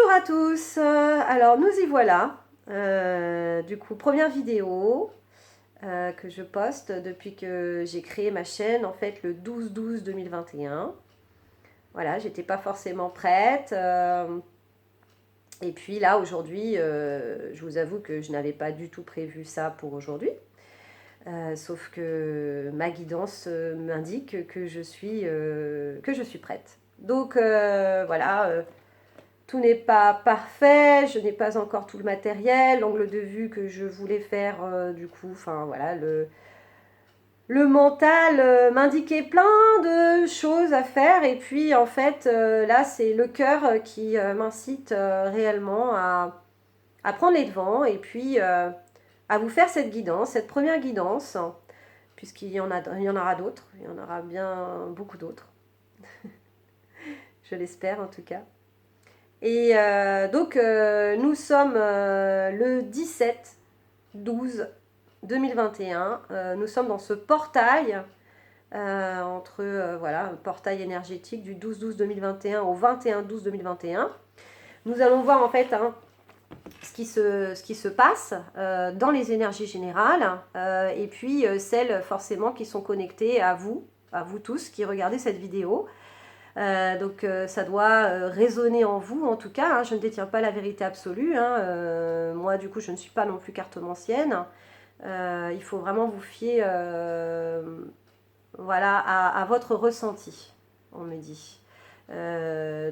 Bonjour à tous, alors nous y voilà, du coup première vidéo que je poste depuis que j'ai créé ma chaîne en fait le 12/12/2021. Voilà, j'étais pas forcément prête et puis là aujourd'hui je vous avoue que je n'avais pas du tout prévu ça pour aujourd'hui. Sauf que ma guidance m'indique que je suis prête. Donc voilà, tout n'est pas parfait, je n'ai pas encore tout le matériel, l'angle de vue que je voulais faire du coup, enfin voilà, le mental m'indiquait plein de choses à faire et puis en fait là c'est le cœur qui m'incite réellement à prendre les devants et puis à vous faire cette guidance, cette première guidance, puisqu'il y en a, il y en aura d'autres, il y en aura bien beaucoup d'autres, je l'espère en tout cas. Et donc nous sommes le 17/12/2021. Nous sommes dans ce portail entre voilà, un portail énergétique du 12/12/2021 au 21/12/2021. Nous allons voir en fait ce qui se passe dans les énergies générales et puis celles forcément qui sont connectées à vous tous qui regardez cette vidéo. Donc ça doit résonner en vous en tout cas, hein. Je ne détiens pas la vérité absolue, hein. Moi du coup je ne suis pas non plus cartomancienne. Il faut vraiment vous fier voilà, à votre ressenti, on me dit.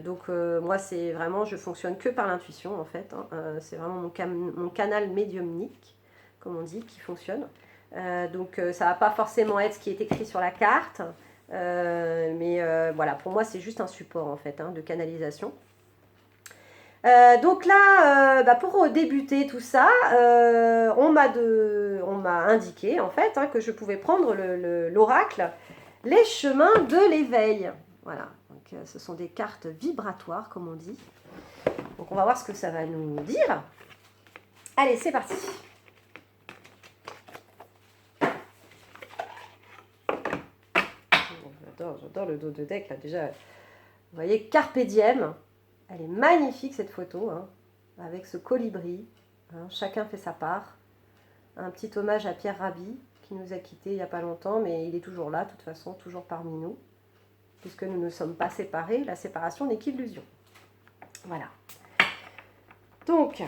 Donc moi c'est vraiment, je fonctionne que par l'intuition en fait, hein. C'est vraiment mon canal médiumnique, comme on dit, qui fonctionne. Donc ça va pas forcément être ce qui est écrit sur la carte. Mais voilà, pour moi c'est juste un support en fait, hein, de canalisation. Donc là, pour débuter tout ça, on m'a indiqué en fait que je pouvais prendre l'oracle Les chemins de l'éveil. Voilà, donc ce sont des cartes vibratoires comme on dit. Donc on va voir ce que ça va nous dire. Allez, c'est parti. J'adore le dos de deck là déjà. Vous voyez, Carpe Diem. Elle est magnifique cette photo, hein, avec ce colibri. Hein, chacun fait sa part. Un petit hommage à Pierre Rabhi, qui nous a quittés il n'y a pas longtemps, mais il est toujours là, de toute façon, toujours parmi nous, puisque nous ne sommes pas séparés. La séparation n'est qu'illusion. Voilà. Donc,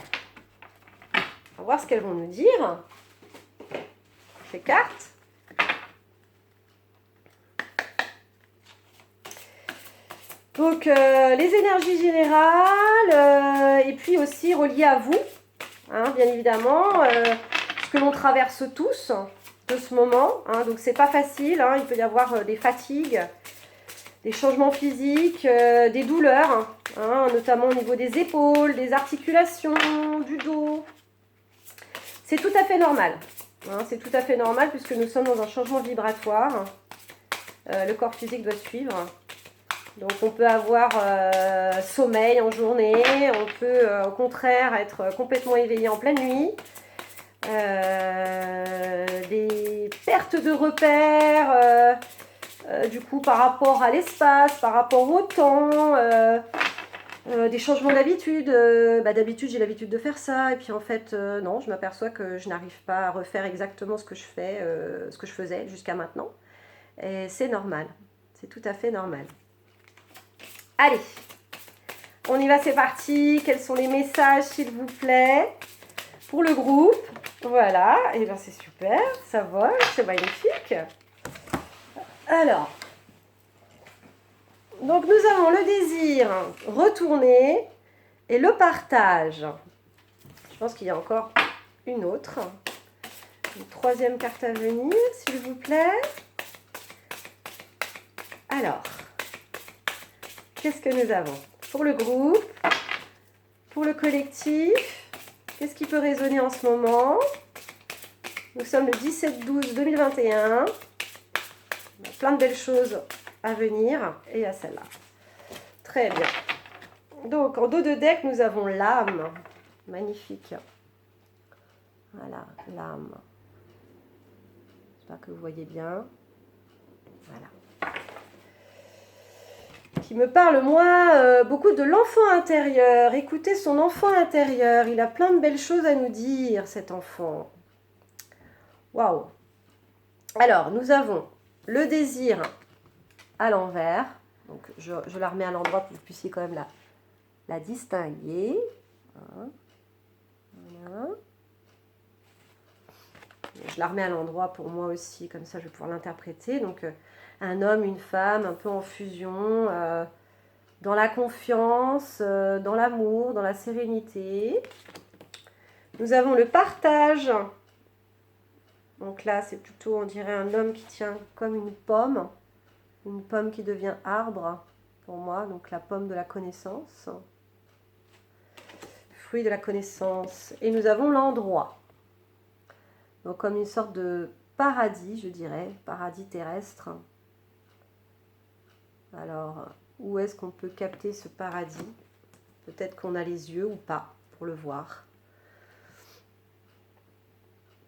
on va voir ce qu'elles vont nous dire, ces cartes. Donc, les énergies générales, et puis aussi reliées à vous, hein, bien évidemment, ce que l'on traverse tous de ce moment. Hein, donc, c'est pas facile, hein, il peut y avoir des fatigues, des changements physiques, des douleurs, hein, notamment au niveau des épaules, des articulations, du dos. C'est tout à fait normal. Hein, c'est tout à fait normal puisque nous sommes dans un changement vibratoire. Le corps physique doit suivre. Donc on peut avoir sommeil en journée, on peut au contraire être complètement éveillé en pleine nuit, des pertes de repères, du coup par rapport à l'espace, par rapport au temps, des changements d'habitude. D'habitude j'ai l'habitude de faire ça et puis en fait non, je m'aperçois que je n'arrive pas à refaire exactement ce que je fais, ce que je faisais jusqu'à maintenant. Et c'est normal, c'est tout à fait normal. Allez, on y va, c'est parti. Quels sont les messages, s'il vous plaît, pour le groupe? Voilà, et bien c'est super, ça vole, c'est magnifique. Alors, donc nous avons le désir, retourner, et le partage. Je pense qu'il y a encore une autre. Une troisième carte à venir, s'il vous plaît. Alors, qu'est-ce que nous avons pour le groupe, pour le collectif? Qu'est-ce qui peut résonner en ce moment? Nous sommes le 17/12/2021. Il y a plein de belles choses à venir et à celle-là. Très bien. Donc, en dos de deck, nous avons l'âme. Magnifique. Voilà, l'âme. J'espère que vous voyez bien. Voilà. qui me parle, moi, beaucoup de l'enfant intérieur. Écoutez son enfant intérieur. Il a plein de belles choses à nous dire, cet enfant. Waouh! Alors, nous avons le désir à l'envers. Donc, je la remets à l'endroit pour que vous puissiez quand même la distinguer. Voilà. Je la remets à l'endroit pour moi aussi, comme ça je vais pouvoir l'interpréter. Donc, un homme, une femme, un peu en fusion, dans la confiance, dans l'amour, dans la sérénité. Nous avons le partage. Donc là, c'est plutôt, on dirait, un homme qui tient comme une pomme qui devient arbre pour moi, donc la pomme de la connaissance, fruit de la connaissance. Et nous avons l'endroit, donc comme une sorte de paradis, je dirais, paradis terrestre. Alors, où est-ce qu'on peut capter ce paradis? Peut-être qu'on a les yeux ou pas pour le voir.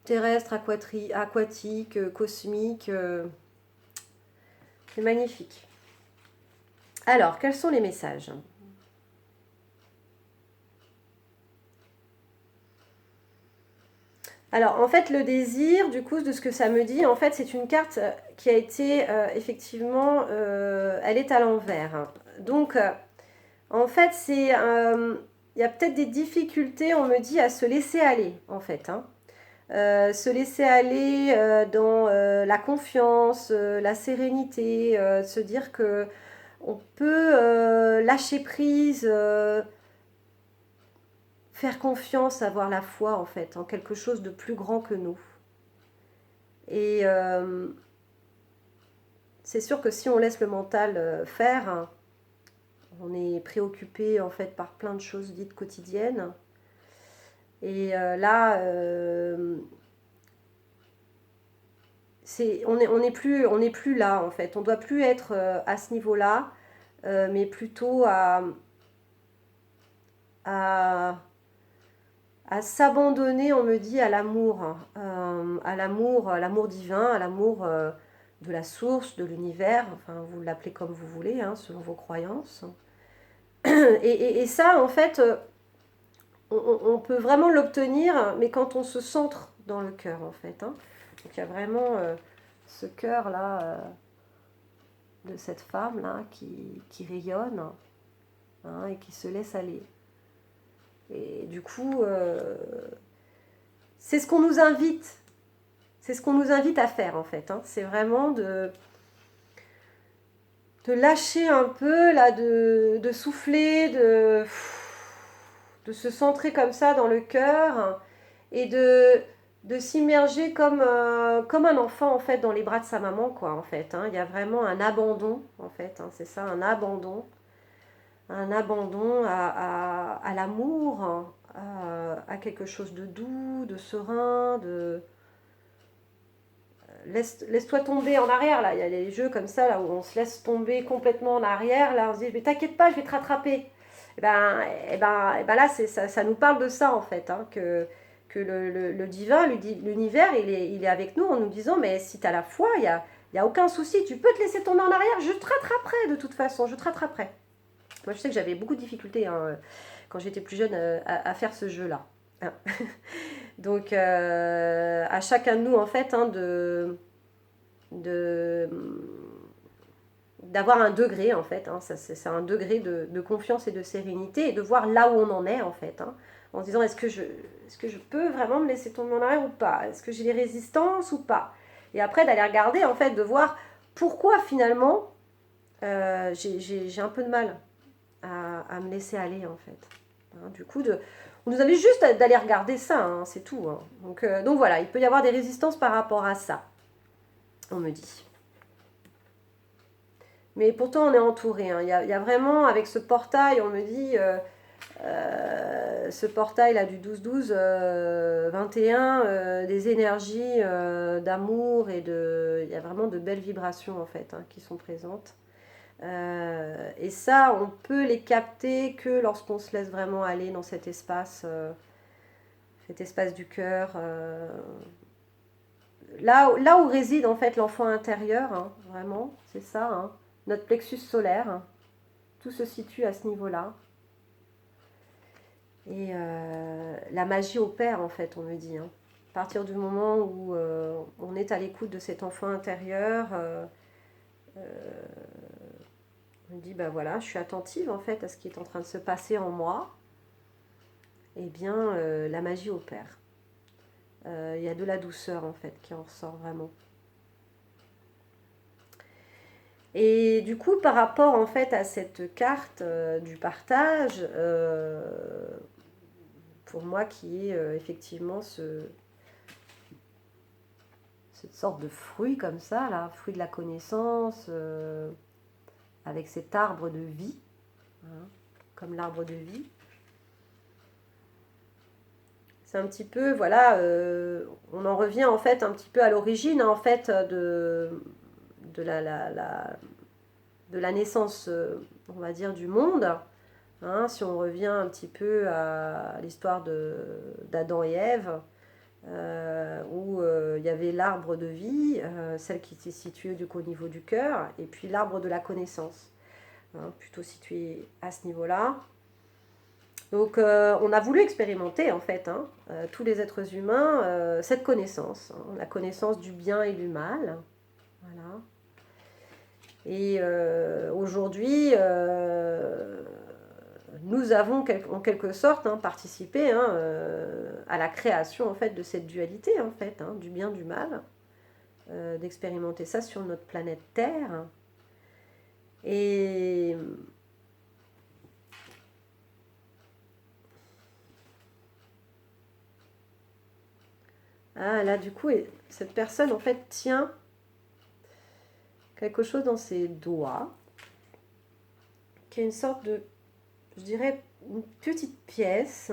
Terrestre, aquatique, cosmique, c'est magnifique. Alors, quels sont les messages? Alors, en fait, le désir, du coup, de ce que ça me dit, en fait, c'est une carte qui a été, effectivement, elle est à l'envers. Donc, en fait, il y a peut-être des difficultés, on me dit, à se laisser aller, en fait. Se laisser aller dans la confiance, la sérénité, se dire que on peut lâcher prise, faire confiance, avoir la foi en fait, en quelque chose de plus grand que nous. Et c'est sûr que si on laisse le mental faire, hein, on est préoccupé en fait par plein de choses dites quotidiennes. Et là, on n'est plus là en fait. On ne doit plus être à ce niveau-là, mais plutôt à s'abandonner, on me dit, à l'amour, l'amour divin, à l'amour de la source, de l'univers, enfin vous l'appelez comme vous voulez, hein, selon vos croyances. Et ça, en fait, on peut vraiment l'obtenir, mais quand on se centre dans le cœur, en fait. Hein. Donc il y a vraiment ce cœur-là de cette femme-là qui rayonne hein, et qui se laisse aller. Et du coup, c'est ce qu'on nous invite. C'est ce qu'on nous invite à faire, en fait. Hein. C'est vraiment de lâcher un peu, là, de souffler, de se centrer comme ça dans le cœur et de s'immerger comme un enfant, en fait, dans les bras de sa maman, quoi, en fait. Hein. Il y a vraiment un abandon, en fait. Hein. C'est ça, un abandon à l'amour, hein, à quelque chose de doux, de serein, laisse-toi tomber en arrière, là. Il y a des jeux comme ça, là, où on se laisse tomber complètement en arrière, là, on se dit, mais t'inquiète pas, je vais te rattraper. Et ben là, ça nous parle de ça, en fait, hein, que le divin, l'univers, il est avec nous en nous disant, mais si t'as la foi, il y a aucun souci, tu peux te laisser tomber en arrière, je te rattraperai de toute façon, je te rattraperai. Moi, je sais que j'avais beaucoup de difficultés hein, quand j'étais plus jeune à faire ce jeu-là. Hein. Donc, à chacun de nous, en fait, hein, d'avoir un degré, en fait. Hein, c'est un degré de confiance et de sérénité et de voir là où on en est, en fait. Hein, en se disant, est-ce que je peux vraiment me laisser tomber en arrière ou pas? Est-ce que j'ai des résistances ou pas? Et après, d'aller regarder, en fait, de voir pourquoi, finalement, j'ai un peu de mal à me laisser aller en fait. Hein, du coup, on nous invite juste d'aller regarder ça, hein, c'est tout. Hein. Donc voilà, il peut y avoir des résistances par rapport à ça, on me dit. Mais pourtant, on est entouré. Hein. Il y a vraiment, avec ce portail, on me dit, ce portail-là du 12-12, 21, des énergies d'amour et il y a vraiment de belles vibrations en fait hein, qui sont présentes. Et ça, on peut les capter que lorsqu'on se laisse vraiment aller dans cet espace du cœur. Là où réside en fait l'enfant intérieur, hein, vraiment, c'est ça, hein, notre plexus solaire. Hein. Tout se situe à ce niveau-là. Et la magie opère, en fait, on me dit. Hein. À partir du moment où on est à l'écoute de cet enfant intérieur, on me dit, ben voilà, je suis attentive, en fait, à ce qui est en train de se passer en moi. Eh bien, la magie opère. Il y a de la douceur, en fait, qui en ressort vraiment. Et du coup, par rapport, en fait, à cette carte du partage, pour moi, qui est effectivement cette sorte de fruit comme ça, là, fruit de la connaissance, avec cet arbre de vie, hein, comme l'arbre de vie. C'est un petit peu, voilà, on en revient en fait un petit peu à l'origine en fait de la naissance, on va dire, du monde. Hein, si on revient un petit peu à l'histoire d'Adam et Ève, où il y avait l'arbre de vie, celle qui était située du coup, au niveau du cœur, et puis l'arbre de la connaissance, hein, plutôt situé à ce niveau-là. Donc on a voulu expérimenter en fait, hein, tous les êtres humains, cette connaissance, hein, la connaissance du bien et du mal. Voilà. Et aujourd'hui, nous avons en quelque sorte hein, participé hein, à la création en fait, de cette dualité, en fait, hein, du bien, du mal, d'expérimenter ça sur notre planète Terre. Et là, du coup, cette personne, en fait, tient quelque chose dans ses doigts, qui est une sorte de, je dirais, une petite pièce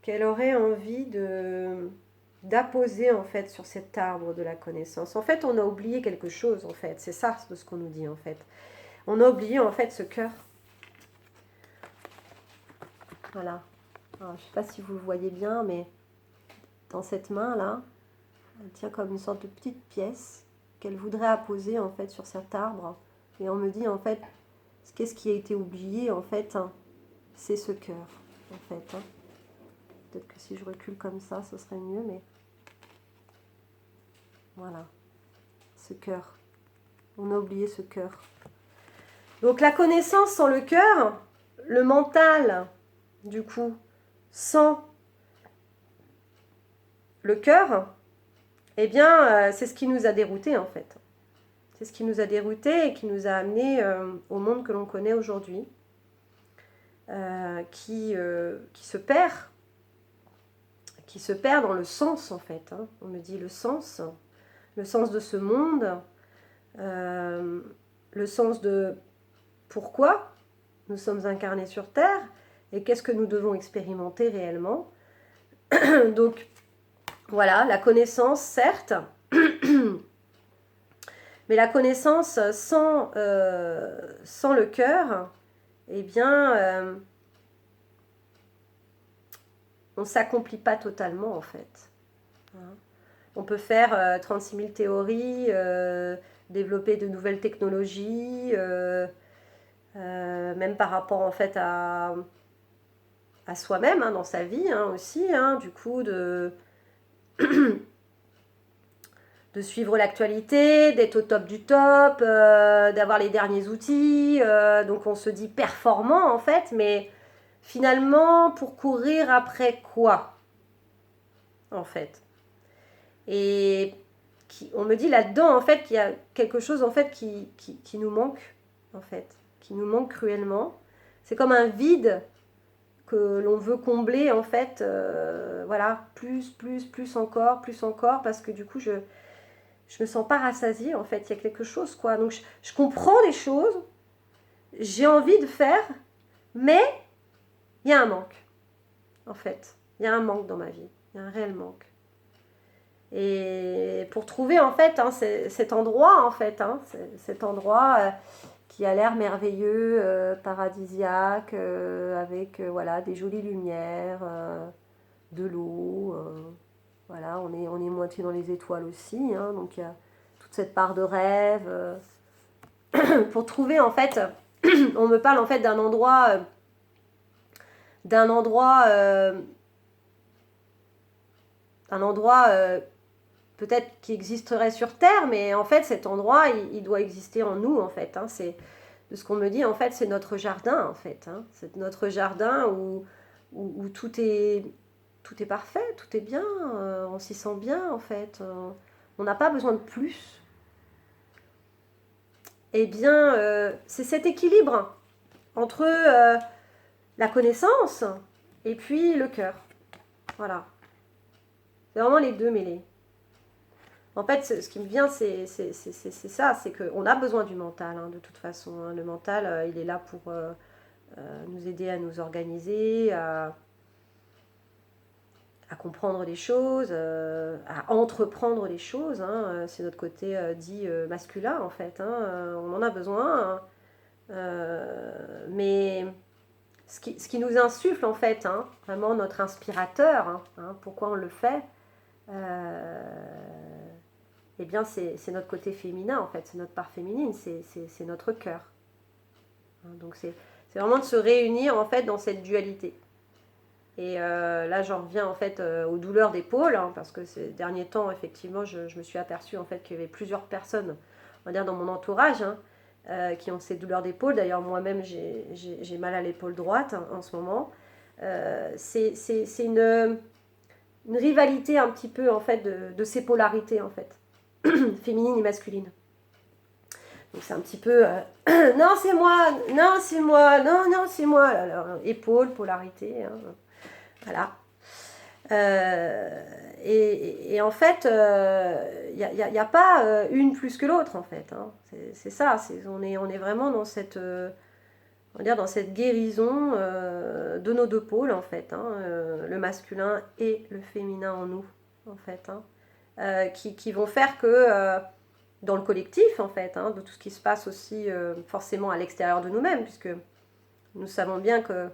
qu'elle aurait envie d'apposer en fait sur cet arbre de la connaissance. En fait, on a oublié quelque chose en fait. C'est ça ce qu'on nous dit en fait. On a oublié en fait ce cœur. Voilà. Alors, je ne sais pas si vous le voyez bien, mais dans cette main là, elle tient comme une sorte de petite pièce qu'elle voudrait apposer en fait sur cet arbre. Et on me dit en fait, qu'est-ce qui a été oublié en fait, hein, c'est ce cœur en fait. Hein. Peut-être que si je recule comme ça, ce serait mieux, mais voilà, ce cœur. On a oublié ce cœur. Donc la connaissance sans le cœur, le mental, du coup, sans le cœur, eh bien, c'est ce qui nous a déroutés en fait. C'est ce qui nous a déroutés et qui nous a amenés au monde que l'on connaît aujourd'hui, qui se perd dans le sens en fait. Hein. On me dit le sens de ce monde, le sens de pourquoi nous sommes incarnés sur Terre et qu'est-ce que nous devons expérimenter réellement. Donc voilà, la connaissance certes, mais la connaissance sans le cœur, eh bien, on ne s'accomplit pas totalement en fait. On peut faire 36 000 théories, développer de nouvelles technologies, même par rapport en fait à soi-même hein, dans sa vie hein, aussi, hein, du coup de suivre l'actualité, d'être au top du top, d'avoir les derniers outils, donc on se dit performant en fait, mais finalement pour courir après quoi en fait. Et on me dit là-dedans en fait qu'il y a quelque chose en fait qui nous manque en fait, qui nous manque cruellement. C'est comme un vide que l'on veut combler en fait, voilà, plus encore, parce que du coup je me sens pas rassasiée en fait, il y a quelque chose quoi. Donc je comprends les choses, j'ai envie de faire, mais il y a un manque en fait, il y a un manque dans ma vie, il y a un réel manque. Et pour trouver en fait hein, cet endroit en fait, hein, cet endroit qui a l'air merveilleux, paradisiaque, avec voilà, des jolies lumières, de l'eau. Voilà, on est moitié dans les étoiles aussi, hein, donc il y a toute cette part de rêve. Pour trouver en fait On me parle en fait d'un endroit, d'un endroit, un endroit peut-être qui existerait sur Terre, mais en fait cet endroit, il doit exister en nous en fait. Hein. C'est de ce qu'on me dit en fait, c'est notre jardin en fait. Hein. C'est notre jardin où tout est parfait, tout est bien, on s'y sent bien en fait. On n'a pas besoin de plus. Eh bien, c'est cet équilibre entre la connaissance et puis le cœur. Voilà. C'est vraiment les deux mêlés. En fait, ce qui me vient, c'est ça, c'est qu'on a besoin du mental, hein, de toute façon. Hein. Le mental, il est là pour nous aider à nous organiser, à comprendre les choses, à entreprendre les choses. Hein. C'est notre côté dit masculin, en fait. Hein. On en a besoin. Hein. Mais ce qui nous insuffle, en fait, hein, vraiment notre inspirateur, hein, pourquoi on le fait, eh bien, c'est notre côté féminin, en fait. C'est notre part féminine, c'est notre cœur. Hein. Donc, c'est vraiment de se réunir, en fait, dans cette dualité. Et là, j'en reviens en fait aux douleurs d'épaule, hein, parce que ces derniers temps, effectivement, je me suis aperçue en fait qu'il y avait plusieurs personnes, on va dire dans mon entourage, hein, qui ont ces douleurs d'épaule. D'ailleurs, moi-même, j'ai mal à l'épaule droite hein, en ce moment. C'est une rivalité un petit peu en fait de ces polarités en fait, féminine et masculine. Donc c'est un petit peu non c'est moi, non c'est moi, non non c'est moi. Alors, épaule, polarité. Hein. Voilà. Et en fait, il n'y a pas une plus que l'autre, en fait. Hein. C'est ça, on est vraiment dans cette, on va dire dans cette guérison de nos deux pôles, en fait. Hein, le masculin et le féminin en nous, en fait. Hein, qui vont faire que, dans le collectif, en fait, hein, de tout ce qui se passe aussi forcément à l'extérieur de nous-mêmes, puisque nous savons bien que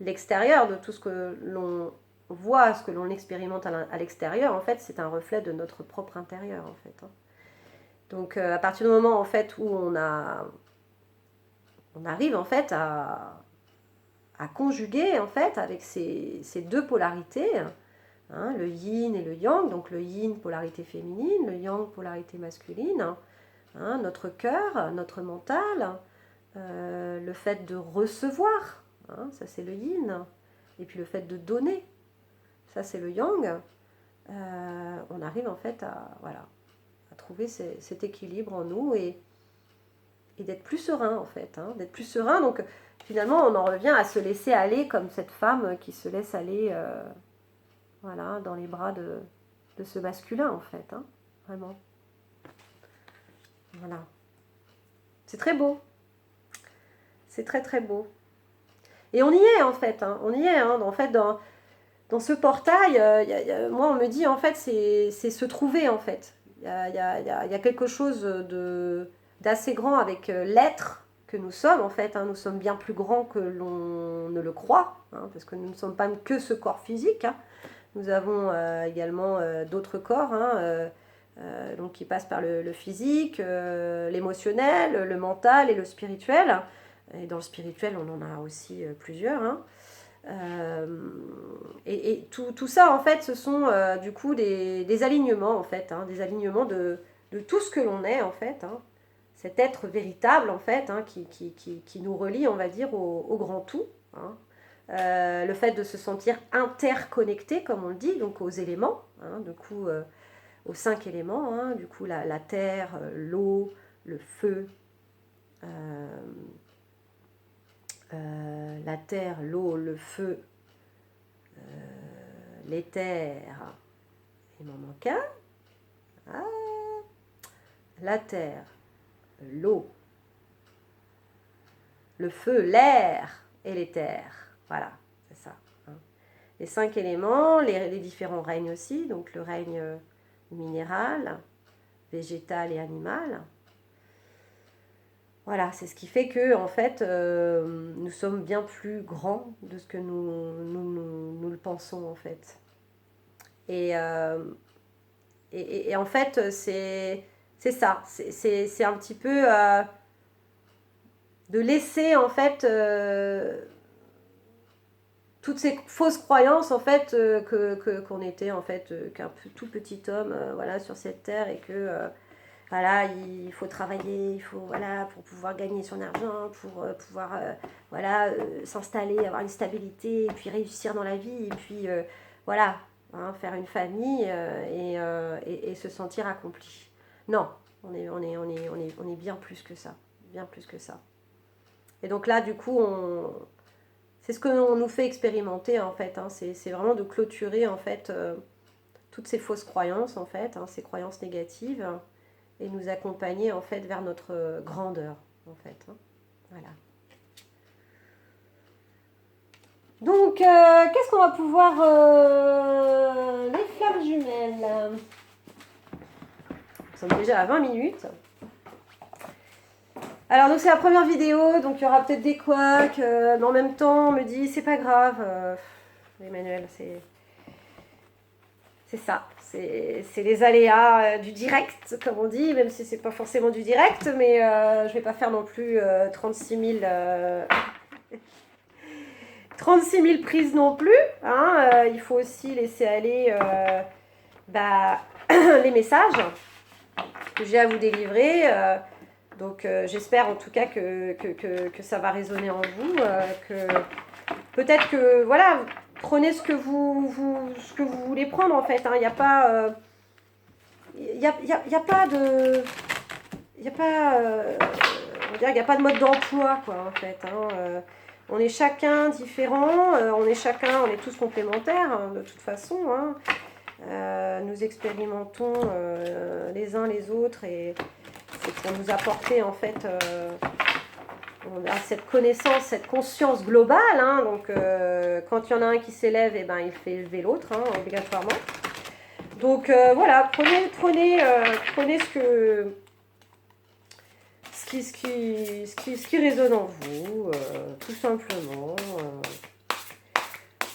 l'extérieur de tout ce que l'on voit, ce que l'on expérimente à l'extérieur, en fait, c'est un reflet de notre propre intérieur, en fait. Hein. Donc, à partir du moment, en fait, où on arrive, en fait, à conjuguer, en fait, avec ces deux polarités, hein, le yin et le yang, donc le yin, polarité féminine, le yang, polarité masculine, hein, notre cœur, notre mental, le fait de recevoir, hein, ça c'est le yin, et puis le fait de donner, ça c'est le yang, on arrive en fait à trouver cet équilibre en nous et d'être plus serein en fait, hein, d'être plus serein. Donc finalement on en revient à se laisser aller comme cette femme qui se laisse aller voilà, dans les bras de ce masculin en fait, hein, vraiment. Voilà. C'est très beau. C'est très très beau. Et on y est en fait, hein, on y est, hein, en fait dans ce portail, moi on me dit en fait c'est se trouver en fait. Il y a quelque chose d'assez grand avec l'être que nous sommes en fait. Hein. Nous sommes bien plus grands que l'on ne le croit, hein, parce que nous ne sommes pas que ce corps physique. Hein. Nous avons également d'autres corps, hein, donc qui passent par le physique, l'émotionnel, le mental et le spirituel. Et dans le spirituel, on en a aussi plusieurs. Hein. Et tout ça, en fait, ce sont du coup des alignements, en fait, hein, des alignements de tout ce que l'on est, en fait. Hein, cet être véritable, en fait, hein, qui nous relie, on va dire, au grand tout. Hein. Le fait de se sentir interconnecté, comme on le dit, donc aux éléments, hein, du coup, aux 5 éléments, hein, du coup, la terre, l'eau, le feu, la terre, l'eau, le feu, l'éther, il m'en manque un. Ah, la terre, l'eau, le feu, l'air et l'éther. Voilà, c'est ça. Hein. Les 5 éléments, les différents règnes aussi, donc le règne minéral, végétal et animal. Voilà, c'est ce qui fait que en fait, nous sommes bien plus grands de ce que nous le pensons en fait. Et en fait, c'est ça, c'est un petit peu de laisser en fait toutes ces fausses croyances en fait qu'on était en fait qu'un tout petit homme voilà sur cette terre et que voilà il faut travailler, il faut voilà pour pouvoir gagner son argent, pour pouvoir voilà s'installer, avoir une stabilité et puis réussir dans la vie et puis voilà hein, faire une famille et se sentir accompli. Non, on est bien plus que ça, bien plus que ça. Et donc là, du coup, c'est ce qu'on nous fait expérimenter en fait. Hein. C'est vraiment de clôturer en fait toutes ces fausses croyances en fait, hein, ces croyances négatives, hein, et nous accompagner en fait vers notre grandeur en fait. Hein. Voilà. Donc, qu'est-ce qu'on va pouvoir les flammes jumelles. Nous sommes déjà à 20 minutes. Alors donc c'est la première vidéo, donc il y aura peut-être des couacs, mais en même temps on me dit c'est pas grave, Emmanuel, c'est ça, c'est les aléas du direct comme on dit, même si c'est pas forcément du direct, mais je vais pas faire non plus 36 000 prises non plus, hein, il faut aussi laisser aller les messages que j'ai à vous délivrer. Donc j'espère en tout cas que ça va résonner en vous, que peut-être que voilà, prenez ce que vous voulez prendre en fait. Hein. Il n'y a pas, il y a pas de, il y a pas, on va dire, il n'y a pas de mode d'emploi quoi en fait. Hein. On est chacun différent, on est tous complémentaires hein, de toute façon. Hein. Nous expérimentons les uns les autres et c'est pour nous apporter en fait on a cette connaissance, cette conscience globale. Hein, donc quand il y en a un qui s'élève, et ben, il fait élever l'autre hein, obligatoirement. Donc voilà, prenez ce qui résonne en vous, tout simplement.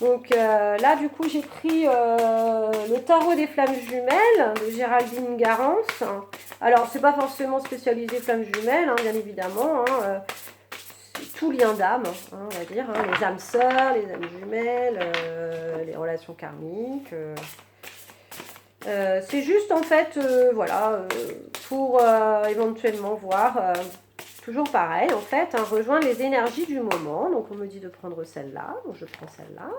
Donc là, du coup, j'ai pris le tarot des flammes jumelles de Géraldine Garance. Alors, c'est pas forcément spécialisé flammes jumelles, hein, bien évidemment. Hein, c'est tout lien d'âme, hein, on va dire. Hein, les âmes sœurs, les âmes jumelles, les relations karmiques. C'est juste, en fait, voilà, pour éventuellement voir... toujours pareil, en fait, hein, rejoindre les énergies du moment. Donc, on me dit de prendre celle-là. Donc, je prends celle-là.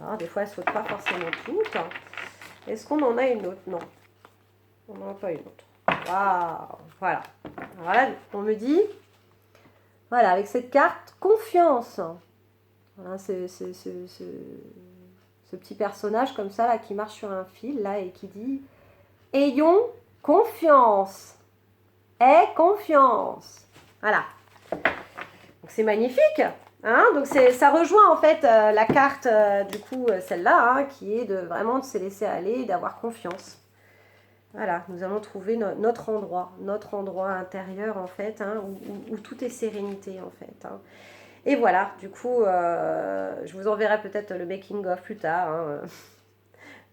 Alors, des fois, elles ne sautent pas forcément toutes. Est-ce qu'on en a une autre? Non. On n'en a pas une autre. Waouh. Voilà. Alors là, on me dit, voilà, avec cette carte, confiance. Voilà, ce petit personnage comme ça, là, qui marche sur un fil, là, et qui dit, ayons confiance. Aie confiance. Voilà. Donc c'est magnifique. Hein, donc ça rejoint en fait la carte, du coup, celle-là, hein, qui est de vraiment de se laisser aller, d'avoir confiance. Voilà, nous allons trouver notre endroit intérieur en fait, hein, où tout est sérénité en fait. Hein. Et voilà, du coup, je vous enverrai peut-être le making-of plus tard. Hein,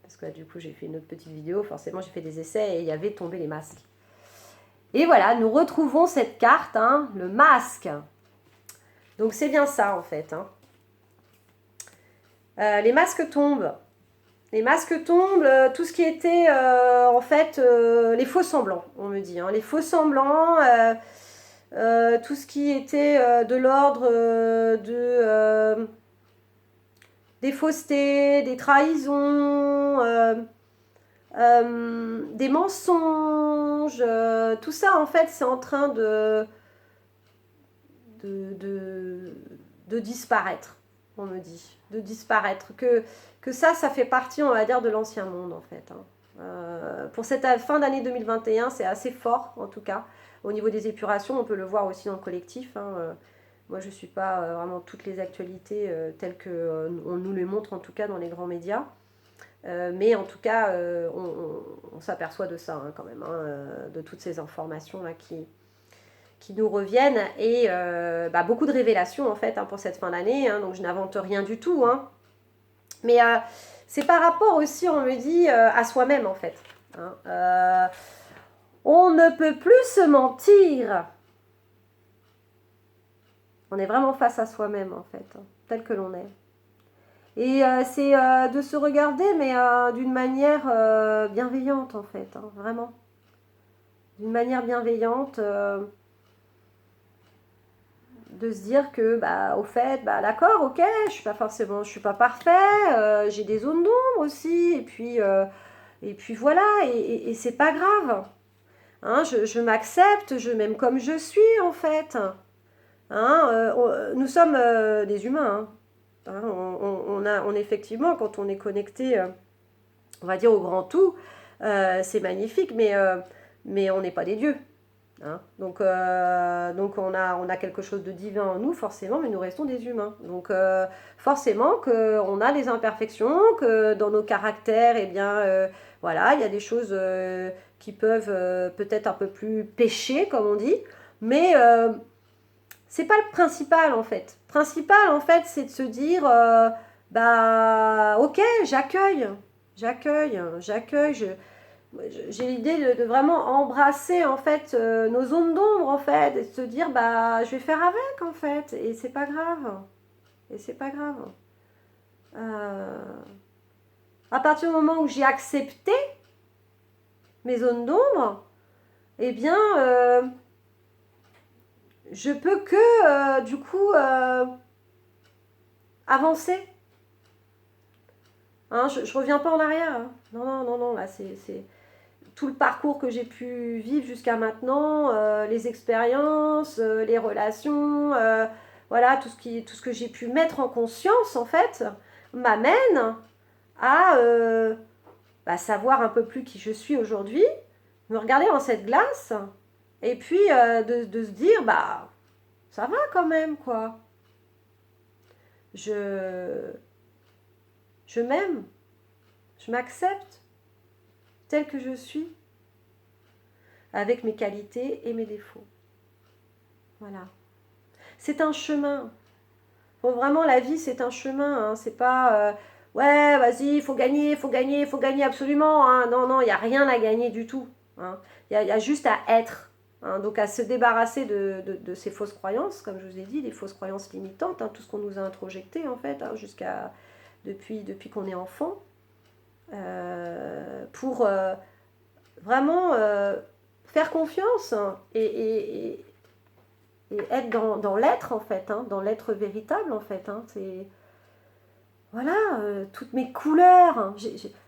parce que du coup, j'ai fait une autre petite vidéo, forcément j'ai fait des essais et il y avait tombé les masques. Et voilà, nous retrouvons cette carte, hein, le masque. Donc c'est bien ça en fait. Hein. Les masques tombent. Les masques tombent, tout ce qui était en fait les faux semblants, on me dit. Hein. Les faux semblants, tout ce qui était de l'ordre des faussetés, des trahisons, des mensonges, tout ça en fait c'est en train de disparaître, on me dit, de disparaître, que ça fait partie, on va dire, de l'ancien monde, en fait. Hein. Pour cette fin d'année 2021, c'est assez fort, en tout cas, au niveau des épurations, on peut le voir aussi dans le collectif. Hein. Moi, je ne suis pas vraiment toutes les actualités telles qu'on nous les montre, en tout cas, dans les grands médias. Mais en tout cas, on s'aperçoit de ça, hein, quand même, hein, de toutes ces informations-là qui nous reviennent et beaucoup de révélations en fait hein, pour cette fin d'année, hein, donc je n'invente rien du tout, hein. Mais c'est par rapport aussi, on me dit, à soi-même en fait. Hein. On ne peut plus se mentir. On est vraiment face à soi-même, en fait, hein, tel que l'on est. Et c'est de se regarder, mais d'une manière bienveillante, en fait, hein, vraiment. D'une manière bienveillante, de se dire que, bah, au fait, bah, d'accord, ok, je suis pas parfait, j'ai des zones d'ombre aussi, et puis voilà, et c'est pas grave. Hein, je m'accepte, je m'aime comme je suis, en fait. Hein, nous sommes des humains. Hein. Hein, on effectivement, quand on est connecté, on va dire au grand tout, c'est magnifique, mais on n'est pas des dieux. Hein. Donc on a quelque chose de divin en nous, forcément, mais nous restons des humains. Donc forcément qu'on a des imperfections, que dans nos caractères, eh bien, voilà, il y a des choses qui peuvent peut-être un peu plus pécher, comme on dit, mais c'est pas le principal en fait. Le principal en fait, c'est de se dire, bah ok, j'accueille. J'ai l'idée de vraiment embrasser en fait nos zones d'ombre en fait, et de se dire bah je vais faire avec en fait, et c'est pas grave, et c'est pas grave. Euh, à partir du moment où j'ai accepté mes zones d'ombre, eh bien je peux que du coup avancer. Hein, je reviens pas en arrière. Hein. Non, là c'est tout le parcours que j'ai pu vivre jusqu'à maintenant, les expériences, les relations, voilà, tout ce que j'ai pu mettre en conscience, en fait, m'amène à bah, savoir un peu plus qui je suis aujourd'hui, me regarder dans cette glace, et puis de se dire, bah, ça va quand même, quoi. Je, je m'aime, je m'accepte tel que je suis, avec mes qualités et mes défauts. Voilà. C'est un chemin. Faut vraiment, la vie, c'est un chemin. Hein. C'est pas, ouais, vas-y, il faut gagner absolument. Hein. Non, il n'y a rien à gagner du tout. Hein. Y a juste à être. Hein. Donc, à se débarrasser de ces fausses croyances, comme je vous ai dit, des fausses croyances limitantes, hein, tout ce qu'on nous a introjecté, en fait, hein, depuis qu'on est enfant, pour vraiment faire confiance hein, et être dans l'être en fait, hein, dans l'être véritable en fait. Hein, c'est voilà, toutes mes couleurs. Hein,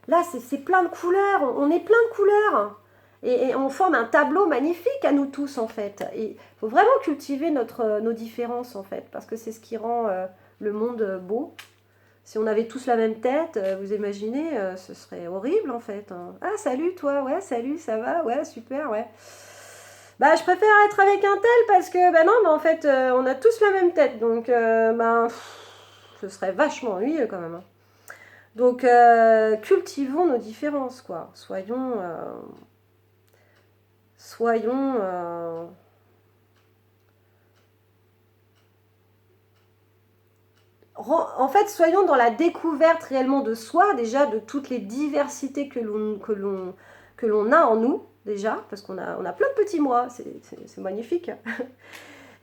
là, c'est plein de couleurs. On est plein de couleurs. Hein, et on forme un tableau magnifique à nous tous en fait. Il faut vraiment cultiver nos différences en fait, parce que c'est ce qui rend le monde beau. Si on avait tous la même tête, vous imaginez, ce serait horrible en fait. Hein. Ah salut toi, ouais salut, ça va, ouais super, ouais. Bah, je préfère être avec un tel parce que, bah non, mais en fait, on a tous la même tête. Donc, ce serait vachement ennuyeux quand même. Hein. Donc, cultivons nos différences, quoi. Soyons en fait, soyons dans la découverte réellement de soi, déjà de toutes les diversités que l'on a en nous, déjà, parce on a plein de petits moi, c'est magnifique.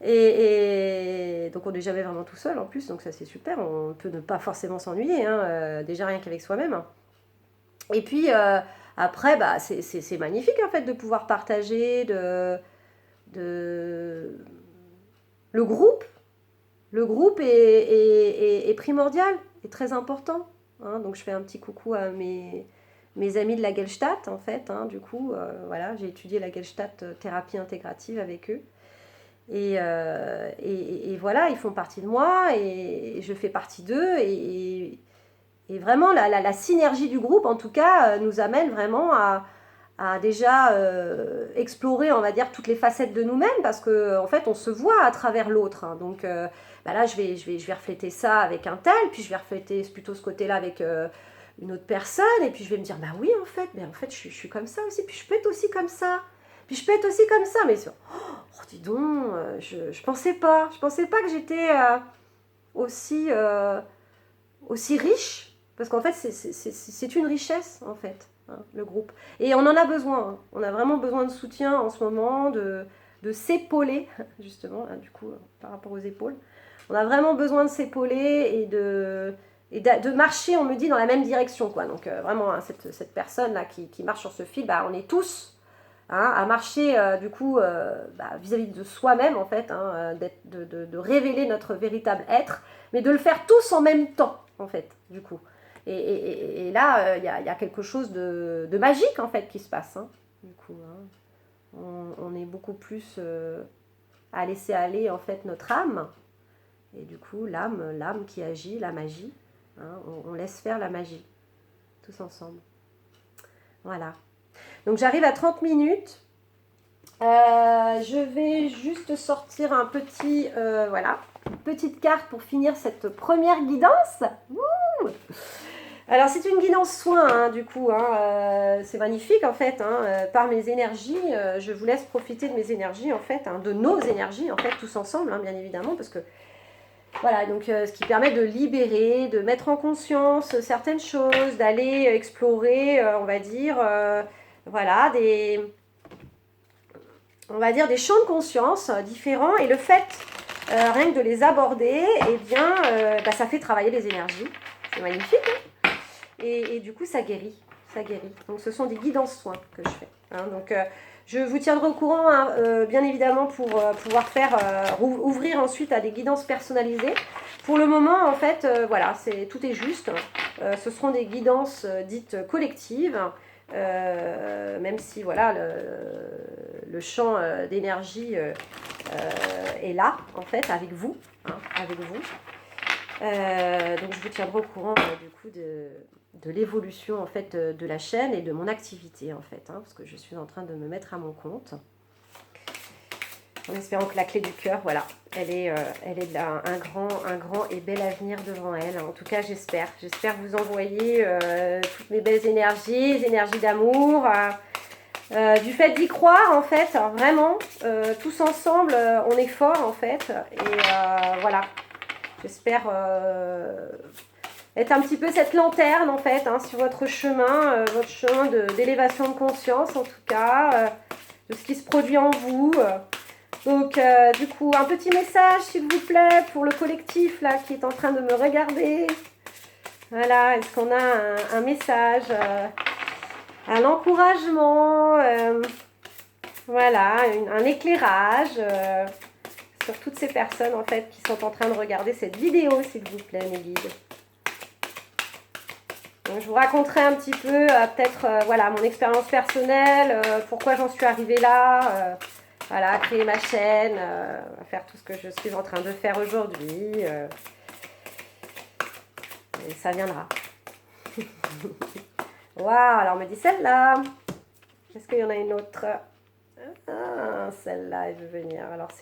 Et donc on n'est jamais vraiment tout seul en plus, donc ça c'est super, on peut ne pas forcément s'ennuyer, hein, déjà rien qu'avec soi-même. Et puis après, bah, c'est magnifique en fait de pouvoir partager de... le groupe. Le groupe est primordial, est très important. Hein, donc je fais un petit coucou à mes amis de la Gestalt en fait. Hein, du coup, voilà, j'ai étudié la Gestalt thérapie intégrative avec eux. Et voilà, ils font partie de moi et je fais partie d'eux. Et vraiment, la synergie du groupe, en tout cas, nous amène vraiment à déjà explorer, on va dire, toutes les facettes de nous-mêmes, parce qu'en fait, on se voit à travers l'autre. Hein. Donc bah là, je vais refléter ça avec un tel, puis je vais refléter plutôt ce côté-là avec une autre personne, et puis je vais me dire, bah oui, en fait je suis comme ça aussi, puis je peux être aussi comme ça. Puis je peux être aussi comme ça, mais dis donc, je pensais pas. Je pensais pas que j'étais aussi riche. Parce qu'en fait, c'est une richesse, en fait, hein, le groupe. Et on en a besoin. Hein. On a vraiment besoin de soutien en ce moment, de s'épauler, justement, hein, du coup, par rapport aux épaules. On a vraiment besoin de s'épauler et de marcher, on me dit, dans la même direction, quoi. Donc vraiment, hein, cette personne-là qui marche sur ce fil, bah, on est tous hein, à marcher, du coup, vis-à-vis de soi-même, en fait, hein, de révéler notre véritable être, mais de le faire tous en même temps, en fait, du coup. Et là, il y a quelque chose de magique, en fait, qui se passe, hein, du coup. Hein. On est beaucoup plus à laisser aller, en fait, notre âme. Et du coup, l'âme qui agit, la magie, hein, on laisse faire la magie, tous ensemble. Voilà. Donc j'arrive à 30 minutes. Je vais juste sortir un petit, voilà, une petite carte pour finir cette première guidance. Wouh! Alors c'est une guidance soin, hein, du coup, hein, c'est magnifique en fait, hein, par mes énergies, je vous laisse profiter de mes énergies en fait, hein, de nos énergies en fait, tous ensemble, hein, bien évidemment, parce que voilà, donc ce qui permet de libérer, de mettre en conscience certaines choses, d'aller explorer, on va dire, voilà, on va dire des champs de conscience différents. Et le fait, rien que de les aborder, eh bien, ça fait travailler les énergies. C'est magnifique, hein, et du coup, ça guérit. Ça guérit. Donc, ce sont des guidances soins que je fais. Hein, donc, je vous tiendrai au courant, hein, bien évidemment, pour pouvoir ouvrir ensuite à des guidances personnalisées. Pour le moment, en fait, voilà, tout est juste. Ce seront des guidances dites collectives, même si, voilà, le champ d'énergie est là, en fait, avec vous. Hein, avec vous. Donc, je vous tiendrai au courant, du coup, de l'évolution en fait de la chaîne et de mon activité en fait, hein, parce que je suis en train de me mettre à mon compte en espérant que la clé du cœur, voilà, elle est là, un grand et bel avenir devant elle. En tout cas, j'espère vous envoyer toutes mes belles énergies, les énergies d'amour, du fait d'y croire en fait, vraiment, tous ensemble, on est fort en fait, et voilà, j'espère être un petit peu cette lanterne en fait, hein, sur votre chemin d'élévation de conscience en tout cas, de ce qui se produit en vous. Donc du coup, un petit message s'il vous plaît pour le collectif là qui est en train de me regarder. Voilà, est-ce qu'on a un message, un encouragement, voilà, un éclairage sur toutes ces personnes en fait qui sont en train de regarder cette vidéo s'il vous plaît mes guides. Donc, je vous raconterai un petit peu, peut-être, voilà, mon expérience personnelle, pourquoi j'en suis arrivée là, voilà, à créer ma chaîne, à faire tout ce que je suis en train de faire aujourd'hui. Et ça viendra. Waouh, alors on me dit celle-là. Est-ce qu'il y en a une autre? Ah, celle-là, elle veut venir. Alors, c'est